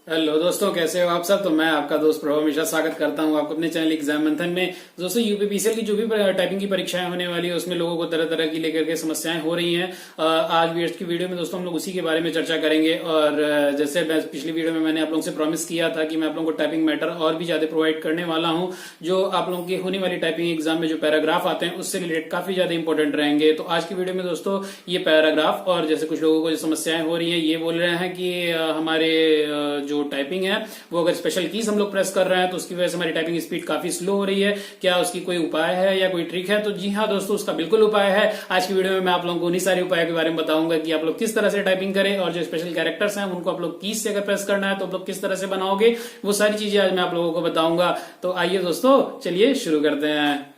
Hello दोस्तों, कैसे हो आप सब। तो मैं आपका दोस्त प्रभु हमेशा स्वागत करता हूं आपको अपने चैनल एग्जाम मंथन में। दोस्तों, यूपीपीसीएल की जो भी टाइपिंग की परीक्षाएं होने वाली है उसमें लोगों को तरह तरह की लेकर के समस्याएं हो रही हैं। आज की वीडियो में दोस्तों हम लोग उसी के बारे में चर्चा करेंगे। और जैसे मैं पिछली वीडियो में मैंने आप लोगों से प्रॉमिस किया था कि मैं आप लोगों को टाइपिंग मैटर और भी ज्यादा प्रोवाइड करने वाला हूँ, जो आप लोगों की होने वाली टाइपिंग एग्जाम में जो पैराग्राफ आते हैं उससे रिलेटेड काफी ज्यादा इंपॉर्टेंट रहेंगे। तो आज की वीडियो में दोस्तों ये पैराग्राफ और जैसे कुछ लोगों को जो समस्याएं हो रही है ये बोल रहे हैं कि हमारे जो टाइपिंग है वो अगर स्पेशल कीज हम लोग प्रेस कर रहे हैं तो उसकी वजह से हमारी टाइपिंग स्पीड काफी स्लो हो रही है। क्या उसकी कोई उपाय है या कोई ट्रिक है? तो जी हाँ दोस्तों, उसका बिल्कुल उपाय है। आज की वीडियो में मैं आप लोगों को उन्हीं सारे उपायों के बारे में बताऊंगा कि आप लोग किस तरह से टाइपिंग करें, और जो स्पेशल कैरेक्टर्स हैं उनको आप लोग कीज से अगर प्रेस करना है तो आप लोग किस तरह से बनाओगे, वो सारी चीजें आज मैं आप लोगों को बताऊंगा। तो आइए दोस्तों, चलिए शुरू करते हैं।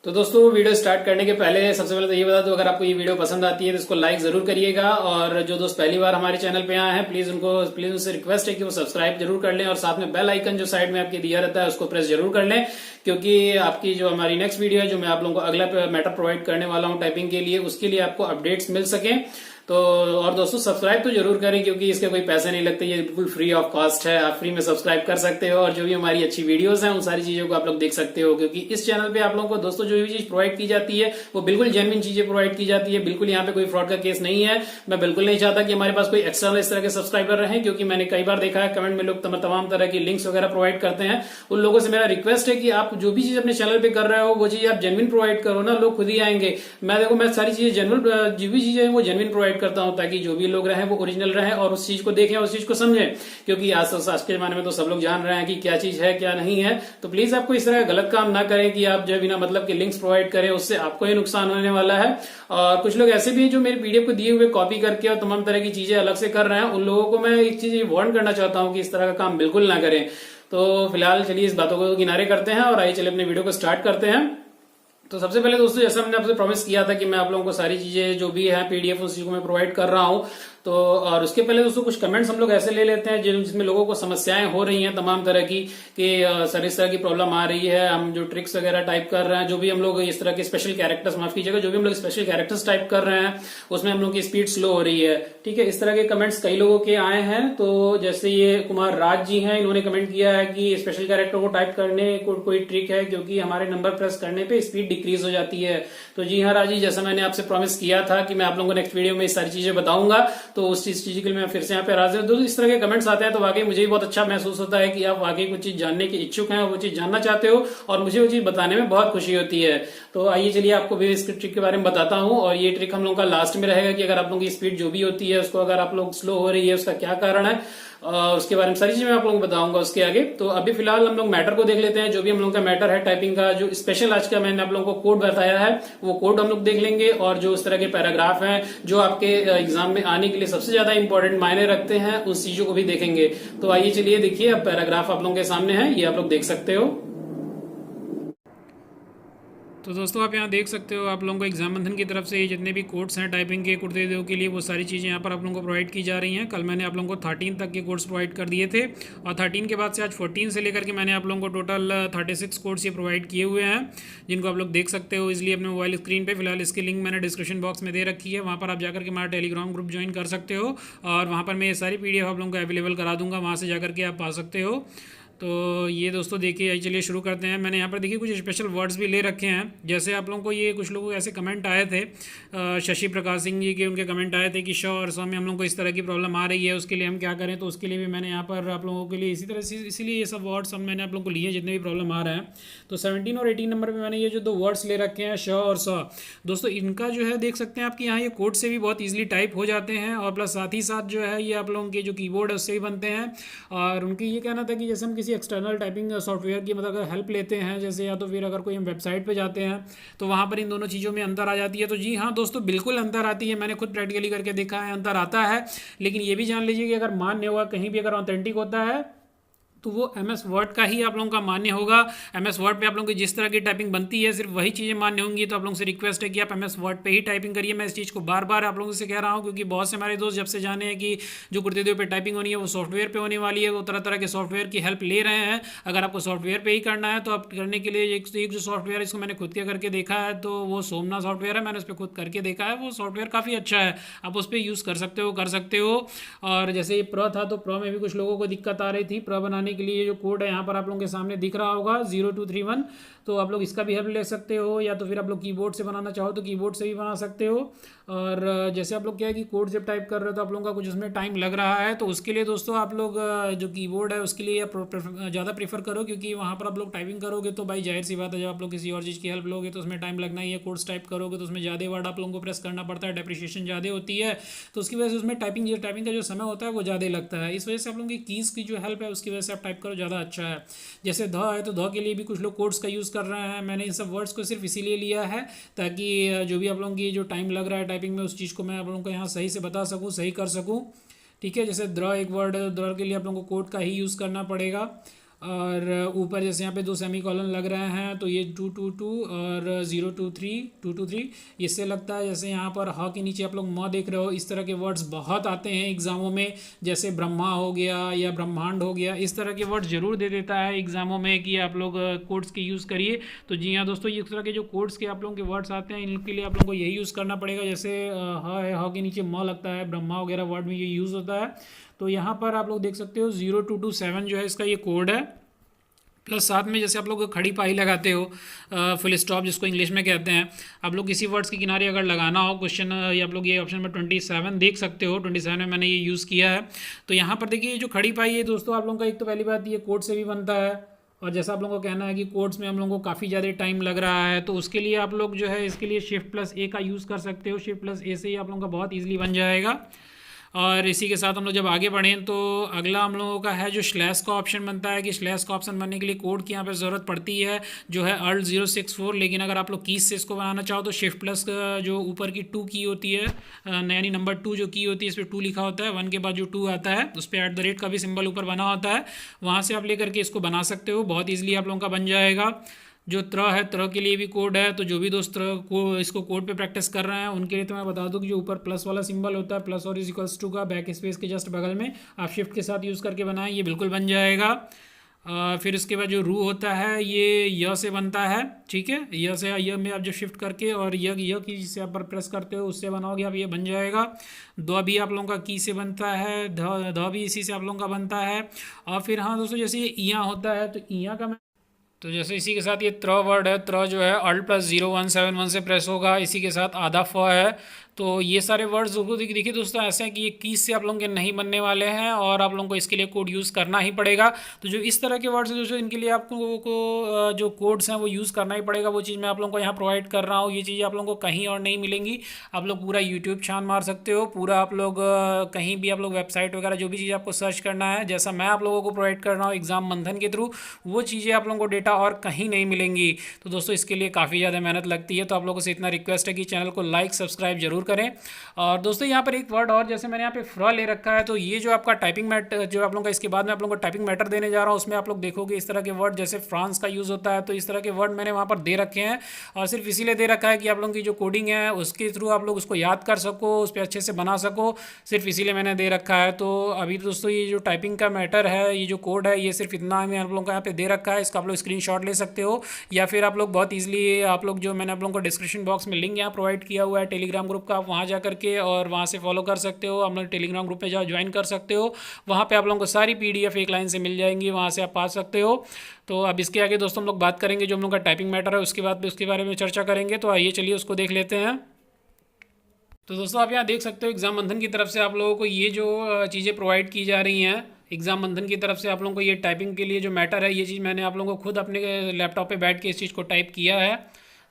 तो दोस्तों, वीडियो स्टार्ट करने के पहले सबसे पहले तो ये बता दूं, अगर आपको ये वीडियो पसंद आती है तो इसको लाइक जरूर करिएगा। और जो दोस्त पहली बार हमारे चैनल पे आए हैं प्लीज उनसे रिक्वेस्ट है कि वो सब्सक्राइब जरूर कर लें, और साथ में बेल आइकन जो साइड में आपके दिया रहता है उसको प्रेस जरूर कर लें, क्योंकि आपकी जो हमारी नेक्स्ट वीडियो है जो मैं आप लोगों को अगला मैटर प्रोवाइड करने वाला हूँ टाइपिंग के लिए, उसके लिए आपको अपडेट्स मिल सके। तो और दोस्तों, सब्सक्राइब तो जरूर करें क्योंकि इसके कोई पैसे नहीं लगते, ये बिल्कुल फ्री ऑफ कॉस्ट है। आप फ्री में सब्सक्राइब कर सकते हो और जो भी हमारी अच्छी वीडियोस हैं उन सारी चीजों को आप लोग देख सकते हो, क्योंकि इस चैनल पे आप लोगों को दोस्तों जो भी चीज प्रोवाइड की जाती है वो बिल्कुल जेन्युइन चीजें प्रोवाइड की जाती है। बिल्कुल यहाँ पे कोई फ्रॉड का केस नहीं है। मैं बिल्कुल नहीं चाहता कि हमारे पास कोई एक्सटर्नल इस तरह के सब्सक्राइबर रहे, क्योंकि मैंने कई बार देखा है कमेंट में लोग तमाम तरह की लिंक्स वगैरह प्रोवाइड करते हैं। उन लोगों से मेरा रिक्वेस्ट है कि आप जो भी चीज अपने चैनल पे कर रहे हो वो चीज आप जेन्युइन प्रोवाइड करो ना, लोग खुद ही आएंगे। मैं सारी चीजें जेन्युइन, जो भी चीजें वो जेन्युइन प्रोवाइड करता हूँ ताकि जो भी लोग रहे वो ओरिजिनल रहे और उस चीज को देखें, उस चीज को समझें। क्योंकि आज के जमाने में तो सब लोग जान रहे हैं कि क्या चीज है क्या नहीं है। तो प्लीज आपको इस तरह गलत काम ना करें कि आप जो बिना मतलब के लिंक्स प्रोवाइड करें, उससे आपको ही नुकसान होने वाला है। और कुछ लोग ऐसे भी हैं जो मेरे पीडीएफ को दिए हुए कॉपी करके और तमाम तरह की चीजें अलग से कर रहे हैं। उन लोगों को मैं एक चीज वार्न करना चाहता हूं कि इस तरह का काम बिल्कुल ना करें। तो फिलहाल चलिए इस बातों को किनारे करते हैं और आइए चलिए अपने वीडियो को स्टार्ट करते हैं। तो सबसे पहले दोस्तों, जैसा मैंने आपसे प्रॉमिस किया था कि मैं आप लोगों को सारी चीजें जो भी है पीडीएफ उस चीज को मैं प्रोवाइड कर रहा हूं। तो और उसके पहले दोस्तों कुछ कमेंट्स हम लोग ऐसे ले लेते हैं जिसमें लोगों को समस्याएं हो रही हैं तमाम तरह की, कि सर इस तरह की प्रॉब्लम आ रही है, हम जो ट्रिक्स वगैरह टाइप कर रहे हैं, जो भी हम लोग इस तरह के स्पेशल कैरेक्टर्स, माफ कीजिएगा, जो भी हम लोग स्पेशल कैरेक्टर्स टाइप कर रहे हैं उसमें हम लोग की स्पीड स्लो हो रही है। ठीक है, इस तरह के कमेंट्स कई लोगों के आए हैं। तो जैसे ये कुमार राज जी हैं, इन्होंने कमेंट किया है कि स्पेशल कैरेक्टर को टाइप करने को कोई ट्रिक है, क्योंकि हमारे नंबर प्रेस करने पे स्पीड डिक्रीज हो जाती है। तो जी हाँ राज जी, जैसा मैंने आपसे प्रॉमिस किया था कि मैं आप लोगों को नेक्स्ट वीडियो में इस सारी चीजें बताऊंगा, तो उस चीज के लिए मैं फिर से यहाँ पे हाजिर हूं। इस तरह के कमेंट्स आते हैं तो वाकई मुझे भी बहुत अच्छा महसूस होता है कि आप वाकई कुछ चीज जानने के इच्छुक हैं और वो चीज जानना चाहते हो, और मुझे वो चीज बताने में बहुत खुशी होती है। तो आइए चलिए आपको भी इस ट्रिक के बारे में बताता हूँ। और ये ट्रिक हम लोगों का लास्ट में रहेगा कि अगर आप लोगों की स्पीड जो भी होती है उसको अगर आप लोग स्लो हो रही है उसका क्या कारण है, उसके बारे में सारी चीजें मैं आप लोगों को बताऊंगा उसके आगे। तो अभी फिलहाल हम लोग मैटर को देख लेते हैं। जो भी हम लोगों का मैटर है टाइपिंग का, जो स्पेशल आज का मैंने आप लोगों को कोड बताया है वो कोड हम लोग देख लेंगे, और जो इस तरह के पैराग्राफ हैं जो आपके एग्जाम में आने के लिए सबसे ज्यादा इंपॉर्टेंट मायने रखते हैं उस चीजों को भी देखेंगे। तो आइए चलिए देखिए, अब पैराग्राफ आप लोगों के सामने है, ये आप लोग देख सकते हो। तो दोस्तों, आप यहाँ देख सकते हो, आप लोगों को एग्जाम बंधन की तरफ से ये जितने भी कोड्स हैं टाइपिंग के कुर्ते के लिए वो सारी चीज़ें यहाँ पर आप लोगों को प्रोवाइड की जा रही हैं। कल मैंने आप लोगों को 13 तक के कोड्स प्रोवाइड कर दिए थे, और 13 के बाद से आज 14 से लेकर के मैंने आप लोगों को टोटल 36 कोड्स ये प्रोवाइड किए हुए हैं, जिनको आप लोग देख सकते हो इसलिए अपने मोबाइल स्क्रीन पर। फिलहाल इसकी लिंक मैंने डिस्क्रिप्शन बॉक्स में दे रखी है, वहाँ पर आप जाकर के हमारा टेलीग्राम ग्रुप ज्वाइन कर सकते हो, और वहाँ पर मैं ये सारी PDF आप लोगों को अवेलेबल करा दूँगा, वहाँ से जाकर के आप पा सकते हो। तो ये दोस्तों देखिए, आइए चलिए शुरू करते हैं। मैंने यहाँ पर देखिए कुछ स्पेशल वर्ड्स भी ले रखे हैं। जैसे आप लोगों को ये कुछ लोगों के ऐसे कमेंट आए थे, शशि प्रकाश सिंह जी के, उनके कमेंट आए थे कि श और स में हम लोगों को इस तरह की प्रॉब्लम आ रही है, उसके लिए हम क्या करें। तो उसके लिए भी मैंने यहाँ पर आप लोगों के लिए इसी तरह से, इसीलिए ये सब वर्ड्स हम मैंने आप लोगों को लिए जितने भी प्रॉब्लम आ रहे हैं। तो 17 और 18 नंबर पर मैंने ये जो 2 वर्ड्स ले रखे हैं, श और स, दोस्तों इनका जो है देख सकते हैं आपके यहाँ ये कोड से भी बहुत ईजिली टाइप हो जाते हैं, और प्लस साथ ही साथ जो है ये आप लोगों के जो कीबोर्ड है उससे भी बनते हैं। और उनकी ये कहना था कि जैसे हम किसी एक्सटर्नल टाइपिंग सॉफ्टवेयर की मतलब अगर हेल्प लेते हैं जैसे, या तो फिर अगर कोई हम वेबसाइट पे जाते हैं तो वहाँ पर इन दोनों चीज़ों में अंतर आ जाती है। तो जी हाँ दोस्तों, बिल्कुल अंतर आती है, मैंने खुद प्रैक्टिकली करके देखा है, अंतर आता है। लेकिन ये भी जान लीजिए कि अगर मान्य होगा कहीं भी अगर ऑथेंटिक होता है तो वो MS वर्ड का ही आप लोगों का मान्य होगा। MS वर्ड पे आप लोगों की जिस तरह की टाइपिंग बनती है सिर्फ वही चीज़ें मान्य होंगी। तो आप लोगों से रिक्वेस्ट है कि आप MS वर्ड पे ही टाइपिंग करिए। मैं इस चीज़ को बार बार आप लोगों से कह रहा हूँ, क्योंकि बहुत से हमारे दोस्त जब से जाने हैं कि जो कुर्ते पे टाइपिंग होनी है वो सॉफ्टवेयर पे होने वाली है, वो तरह तरह के सॉफ्टवेयर की हेल्प ले रहे हैं। अगर आपको सॉफ्टवेयर पे ही करना है तो आप करने के लिए एक जो सॉफ्टवेयर है इसको मैंने खुद के करके देखा है, तो वो सोमना सॉफ्टवेयर है। मैंने उस पर खुद करके देखा है, वो सॉफ्टवेयर काफ़ी अच्छा है, आप उस पर यूज़ कर सकते हो। और जैसे ये प्रो था तो प्रो में भी कुछ लोगों को दिक्कत आ रही थी। प्रो बनाने के लिए जो कोड है यहाँ पर आप लोगों के सामने दिख रहा होगा 0231, तो आप लोग इसका भी हेल्प ले सकते हो, या तो फिर आप लोग कीबोर्ड से बनाना चाहो तो कीबोर्ड से भी बना सकते हो। और जैसे आप लोग क्या है कि कोड जब टाइप कर रहे हो तो आप लोगों का कुछ उसमें टाइम लग रहा है, तो उसके लिए दोस्तों आप लोग जो कीबोर्ड है उसके लिए ज़्यादा प्रीफर करो, क्योंकि वहाँ पर आप लोग टाइपिंग करोगे तो भाई जाहिर सी बात है जब आप लोग किसी और चीज़ की हेल्प लोगे तो उसमें टाइम लगना ही है। कोड्स टाइप करोगे तो उसमें ज़्यादा वर्ड आप लोगों को प्रेस करना पड़ता है, डेप्रिशिएशन ज़्यादा होती है, तो उसकी वजह से उसमें टाइपिंग का जो समय होता है वो ज़्यादा लगता है। इस वजह से आप लोगों की कीज़ की जो हेल्प है उसकी वजह से आप टाइप करो, ज़्यादा अच्छा है। जैसे ध है तो ध के लिए भी कुछ लोग कोड्स का यूज़ कर रहे हैं। मैंने इन सब वर्ड्स को सिर्फ इसीलिए लिया है ताकि जो भी आप लोगों की जो टाइम लग रहा है टाइपिंग में उस चीज़ को मैं आप लोगों को यहाँ सही से बता सकूँ, सही कर सकूँ। ठीक है, जैसे द्र एक वर्ड है, द्र के लिए आप लोगों को कोड का ही यूज़ करना पड़ेगा। और ऊपर जैसे यहाँ पे 2 सेमीकोलन लग रहे हैं तो ये 222 और 023 इससे लगता है। जैसे यहाँ पर ह के नीचे आप लोग म देख रहे हो, इस तरह के वर्ड्स बहुत आते हैं एग्जामों में, जैसे ब्रह्मा हो गया या ब्रह्मांड हो गया, इस तरह के वर्ड्स जरूर दे देता है एग्जामों में कि आप लोग कोड्स के यूज़ करिए। तो जी हाँ दोस्तों, इस तरह के जो कोड्स के आप लोगों के वर्ड्स आते हैं इनके लिए आप लोगों को यही यूज़ करना पड़ेगा। जैसे ह है, ह के नीचे म लगता है, ब्रह्मा वगैरह वर्ड में ये यूज़ होता है। तो यहाँ पर आप लोग देख सकते हो 0227 जो है इसका ये कोड है, प्लस साथ में जैसे आप लोग खड़ी पाई लगाते हो, फुल स्टॉप जिसको इंग्लिश में कहते हैं, आप लोग किसी वर्ड्स के किनारे अगर लगाना हो क्वेश्चन, या आप लोग ये ऑप्शन में 27 देख सकते हो, 27 में मैंने ये यूज़ किया है। तो यहाँ पर देखिए जो खड़ी पाई है दोस्तों आप लोगों का, एक तो पहली बात ये कोड से भी बनता है, और जैसा आप लोगों को कहना है कि कोड्स में हम लोगों को काफ़ी ज़्यादा टाइम लग रहा है, तो उसके लिए आप लोग जो है इसके लिए Shift+A का यूज़ कर सकते हो। Shift+A से ही आप लोगों का बहुत ईजिली बन जाएगा। और इसी के साथ हम लोग जब आगे बढ़ें तो अगला हम लोगों का है जो स्लैश का ऑप्शन बनता है, कि स्लैश का ऑप्शन बनने के लिए कोड की यहाँ पे ज़रूरत पड़ती है जो है Alt 064। लेकिन अगर आप लोग कीज से इसको बनाना चाहो तो Shift+ जो ऊपर की 2 की होती है, यानी नंबर 2 जो की होती है, इस पर 2 लिखा होता है, 1 के बाद जो 2 आता है उस पर @ का भी सिंबल ऊपर बना होता है, वहाँ से आप लेकर के इसको बना सकते हो, बहुत ईजिली आप लोगों का बन जाएगा। जो त्र है, त्र के लिए भी कोड है, तो जो भी दोस्त त्र को इसको कोड पे प्रैक्टिस कर रहे हैं उनके लिए तो मैं बता दूं कि जो ऊपर प्लस वाला सिंबल होता है, प्लस और =2 का बैक स्पेस के जस्ट बगल में आप शिफ्ट के साथ यूज़ करके बनाएं, ये बिल्कुल बन जाएगा। फिर उसके बाद जो रू होता है ये य से बनता है, ठीक है, य से य में आप जो शिफ्ट करके और य की जिससे आप पर प्रेस करते हो उससे बनाओगे आप, ये बन जाएगा। द भी आप लोगों का की से बनता है, ध भी इसी से आप लोगों का बनता है। और फिर हाँ दोस्तों, जैसे ये इया होता है तो इया का तो जैसे इसी के साथ ये त्र वर्ड है, त्र जो है Alt+0171 से प्रेस होगा, इसी के साथ आधा फ है। तो ये सारे वर्ड्स देखिए दोस्तों ऐसे हैं कि ये कीज से आप लोगों के नहीं बनने वाले हैं और आप लोगों को इसके लिए कोड यूज़ करना ही पड़ेगा। तो जो इस तरह के वर्ड्स हैं दोस्तों, इनके लिए आपको को जो कोड्स हैं वो यूज़ करना ही पड़ेगा। वो चीज़ मैं आप लोगों को यहाँ प्रोवाइड कर रहा हूँ, ये चीज़ आप लोगों को कहीं और नहीं मिलेंगी। आप लोग पूरा यूट्यूब छान मार सकते हो, पूरा आप लोग कहीं भी आप लोग वेबसाइट वगैरह जो भी चीज़ आपको सर्च करना है, जैसा मैं आप लोगों को प्रोवाइड कर रहा हूँ एग्जाम मंथन के थ्रू, वो चीज़ें आप लोगों को डेटा और कहीं नहीं मिलेंगी। तो दोस्तों इसके लिए काफ़ी ज़्यादा मेहनत लगती है, तो आप लोगों से इतना रिक्वेस्ट है कि चैनल को लाइक सब्सक्राइब जरूर करें। और दोस्तों यहाँ पर एक वर्ड और, जैसे मैंने यहाँ पे फ्र ले रखा है, तो ये जो आपका टाइपिंग मैटर जो आप लोगों का इसके बाद में आप लोगों को टाइपिंग मैटर देने जा रहा हूँ, उसमें आप लोग देखोगे इस तरह के वर्ड, जैसे फ्रांस का यूज़ होता है, तो इस तरह के वर्ड मैंने वहाँ पर दे रखे हैं और सिर्फ इसीलिए दे रखा है कि आप लोगों की जो कोडिंग है उसके थ्रू आप लोग उसको याद कर सको, उस पर अच्छे से बना सको, सिर्फ इसीलिए मैंने दे रखा है। तो अभी दोस्तों ये जो टाइपिंग का मैटर है, ये जो कोड है, ये सिर्फ इतना मैं आप लोगों को यहाँ पे दे रखा है, इसका आप लोग स्क्रीनशॉट ले सकते हो, या फिर आप लोग बहुत ईजिली आप लोग जो मैंने आप लोगों को डिस्क्रिप्शन बॉक्स में लिंक यहाँ प्रोवाइड किया हुआ है टेलीग्राम ग्रुप का, आप वहाँ जा करके और वहाँ से फॉलो कर सकते हो, आप लोग टेलीग्राम ग्रुप पे जाओ ज्वाइन कर सकते हो, वहाँ पे आप लोगों को सारी PDF एक लाइन से मिल जाएंगी, वहाँ से आप पा सकते हो। तो अब इसके आगे दोस्तों हम लोग बात करेंगे जो हम लोग का टाइपिंग मैटर है, उसके बाद उसके बारे में चर्चा करेंगे। तो आइए चलिए उसको देख लेते हैं। तो दोस्तों आप यहाँ देख सकते हो एग्जाम बंधन की तरफ से आप लोगों को ये जो चीज़ें प्रोवाइड की जा रही हैं, एग्जाम बंधन की तरफ से आप लोगों को ये टाइपिंग के लिए जो मैटर है, ये चीज़ मैंने आप लोगों को खुद अपने लैपटॉप पे बैठ के इस चीज़ को टाइप किया है।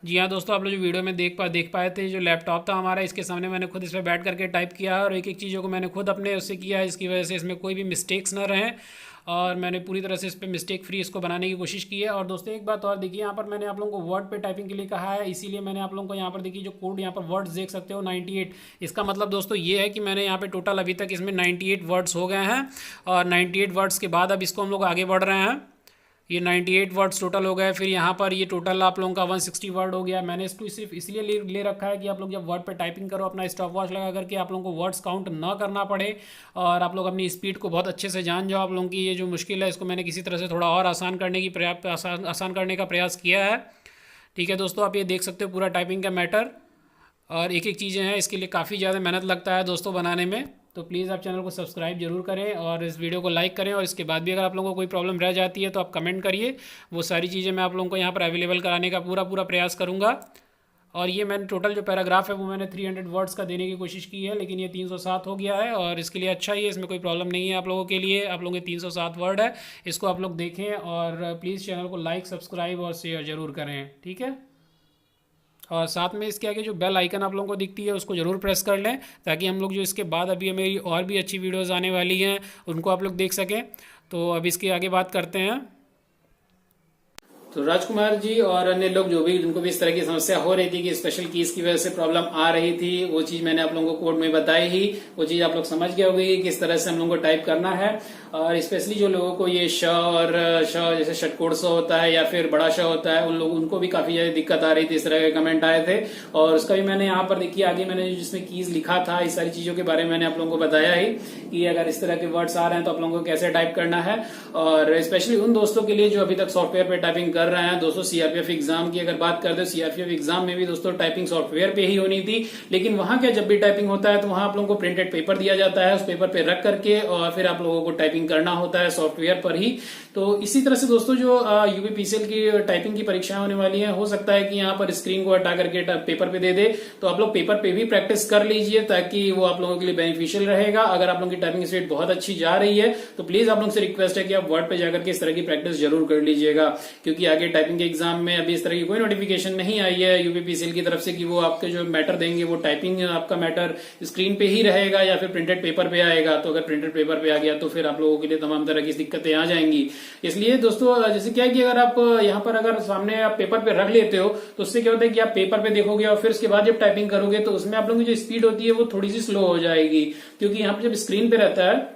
जी हाँ दोस्तों, आप लोग जो वीडियो में देख पाए थे, जो लैपटॉप था हमारा, इसके सामने मैंने खुद इस पर बैठ करके टाइप किया है और एक एक चीज़ों को मैंने खुद अपने उससे किया है। इसकी वजह से इसमें कोई भी मिस्टेक्स ना रहें और मैंने पूरी तरह से इस पर मिस्टेक फ्री इसको बनाने की कोशिश की है। और दोस्तों एक बात और देखिए, यहाँ पर मैंने आप लोगों को वर्ड पे टाइपिंग के लिए कहा है, इसीलिए मैंने आप लोगों को यहाँ पर देखिए जो कोड यहाँ पर वर्ड्स देख सकते हो 98। इसका मतलब दोस्तों ये है कि मैंने यहाँ पे टोटल अभी तक इसमें 98 वर्ड्स हो गए हैं और 98 वर्ड्स के बाद अब इसको हम लोग आगे बढ़ रहे हैं। ये 98 वर्ड्स टोटल हो गए। फिर यहाँ पर ये टोटल आप लोगों का 160 वर्ड हो गया। मैंने इसको सिर्फ इसलिए ले रखा है कि आप लोग जब वर्ड पे टाइपिंग करो अपना स्टॉप वॉच लगा करके आप लोगों को वर्ड्स काउंट ना करना पड़े और आप लोग अपनी स्पीड को बहुत अच्छे से जान जाओ। आप लोगों की ये जो मुश्किल है इसको मैंने किसी तरह से थोड़ा और आसान करने का प्रयास किया है। ठीक है दोस्तों, आप ये देख सकते हो पूरा टाइपिंग का मैटर और एक एक चीज़ें हैं, इसके लिए काफ़ी ज़्यादा मेहनत लगता है दोस्तों बनाने में। तो प्लीज़ आप चैनल को सब्सक्राइब जरूर करें और इस वीडियो को लाइक करें और इसके बाद भी अगर आप लोगों को कोई प्रॉब्लम रह जाती है तो आप कमेंट करिए, वो सारी चीज़ें मैं आप लोगों को यहाँ पर अवेलेबल कराने का पूरा प्रयास करूँगा। और ये मैंने टोटल जो पैराग्राफ है वो मैंने 300 वर्ड्स का देने की कोशिश की है, लेकिन ये 307 हो गया है और इसके लिए अच्छा ही है, इसमें कोई प्रॉब्लम नहीं है आप लोगों के लिए। आप लोगों के 307 वर्ड है, इसको आप लोग देखें और प्लीज़ चैनल को लाइक, सब्सक्राइब और शेयर ज़रूर करें। ठीक है, और साथ में इसके आगे जो बेल आइकन आप लोगों को दिखती है उसको ज़रूर प्रेस कर लें ताकि हम लोग जो इसके बाद अभी मेरी और भी अच्छी वीडियोज़ आने वाली हैं उनको आप लोग देख सकें। तो अब इसके आगे बात करते हैं। तो राजकुमार जी और अन्य लोग जो भी जिनको भी इस तरह की समस्या हो रही थी कि स्पेशल कीज की वजह से प्रॉब्लम आ रही थी, वो चीज मैंने आप लोगों को कोड में बताई ही, वो चीज आप लोग समझ गए होंगे कि किस तरह से हम लोगों को टाइप करना है। और स्पेशली जो लोगों को ये श और श जैसे षटकोण स होता है या फिर बड़ा श होता है, उनको भी काफी ज्यादा दिक्कत आ रही थी, इस तरह के कमेंट आए थे। और उसका भी मैंने यहाँ पर देखिए आगे मैंने जिसमें कीज लिखा था, इस सारी चीजों के बारे में मैंने आप लोगों को बताया ही कि अगर इस तरह के वर्ड्स आ रहे हैं तो आप लोगों को कैसे टाइप करना है। और स्पेशली उन दोस्तों के लिए जो अभी तक सॉफ्टवेयर पे टाइपिंग कर रहे हैं, दोस्तों सीआरपीएफ एग्जाम की अगर बात करते हो, सीआरपीएफ एग्जाम में भी दोस्तों टाइपिंग सॉफ्टवेयर पे ही होनी थी, लेकिन वहां क्या जब भी टाइपिंग होता है तो वहां आप लोगों को प्रिंटेड पेपर दिया जाता है, उस पेपर पे रख करके और फिर आप लोगों को टाइपिंग करना होता है सॉफ्टवेयर पर ही। तो इसी तरह से दोस्तों जो यूपीपीसीएल की टाइपिंग की परीक्षाएं होने वाली हैं, हो सकता है कि यहाँ पर स्क्रीन को हटा करके पेपर पे दे दे, तो आप लोग पेपर पे भी प्रैक्टिस कर लीजिए ताकि वो आप लोगों के लिए बेनिफिशियल रहेगा। अगर आप लोगों की टाइपिंग स्पीड बहुत अच्छी जा रही है तो प्लीज आप लोगों से रिक्वेस्ट है कि आप वर्ड पे जाकर के इस तरह की प्रैक्टिस जरूर कर लीजिएगा, क्योंकि आगे टाइपिंग के एग्जाम में अभी इस तरह की कोई नोटिफिकेशन नहीं आई है यूपीपीसीएल की तरफ से कि वो आपके जो मैटर देंगे वो टाइपिंग आपका मैटर स्क्रीन पे ही रहेगा या फिर प्रिंटेड पेपर पे आएगा। तो अगर प्रिंटेड पेपर पे आ गया तो फिर आप लोगों के लिए तमाम तरह की दिक्कतें आ जाएंगी। इसलिए दोस्तों जैसे क्या है कि अगर आप यहाँ पर अगर सामने आप पेपर पे रख लेते हो तो उससे क्या होता है कि आप पेपर पे देखोगे और फिर उसके बाद जब टाइपिंग करोगे तो उसमें आप लोगों की जो स्पीड होती है वो थोड़ी सी स्लो हो जाएगी, क्योंकि यहाँ पर जब स्क्रीन पे रहता है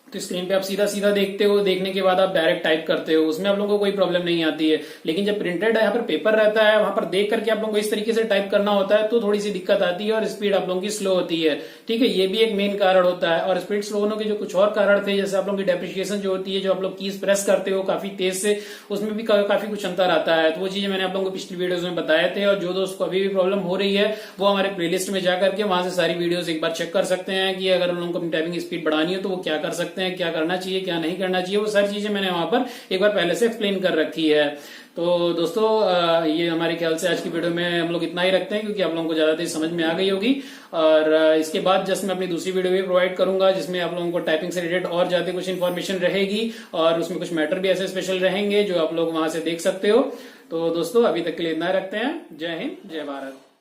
तो स्क्रीन पे आप सीधा सीधा देखते हो, देखने के बाद आप डायरेक्ट टाइप करते हो, उसमें आप लोगों को कोई प्रॉब्लम नहीं आती है। लेकिन जब प्रिंटेड यहाँ पर पेपर रहता है, वहां पर देख करके आप लोगों को इस तरीके से टाइप करना होता है तो थोड़ी सी दिक्कत आती है और स्पीड आप लोगों की स्लो होती है। ठीक है, ये भी एक मेन कारण होता है। और स्पीड स्लो होने के जो कुछ और कारण थे, जैसे आप लोगों की डेप्रिसिएशन जो होती है, जो आप लोग कीज प्रेस करते हो काफी तेज से, उसमें भी काफी कुछ अंतर आता है। तो वो चीजें मैंने आप लोगों को पिछली वीडियोज में बताए थे। और जो दोस्त को अभी भी प्रॉब्लम हो रही है वो हमारे प्लेलिस्ट में जाकर के वहां से सारी वीडियोज एक बार चेक कर सकते हैं कि अगर उन लोगों को अपनी टाइपिंग स्पीड बढ़ानी हो तो वो क्या कर सकते हैं, क्या करना चाहिए, क्या नहीं करना चाहिए, वो सारी चीजें मैंने वहां पर एक बार पहले से एक्सप्लेन कर रखी है। तो दोस्तों ये हमारे ख्याल से आज की वीडियो में हम लोग इतना ही रखते हैं, क्योंकि आप लोगों को ज्यादा देर समझ में आ गई होगी। और इसके बाद जस्ट मैं अपनी दूसरी वीडियो भी प्रोवाइड करूंगा जिसमें आप लोगों को टाइपिंग से रिलेटेड और ज्यादा कुछ इन्फॉर्मेशन रहेगी और उसमें कुछ मैटर भी ऐसे स्पेशल रहेंगे जो आप लोग वहां से देख सकते हो। तो दोस्तों अभी तक के लिए इतना रखते हैं। जय हिंद, जय भारत।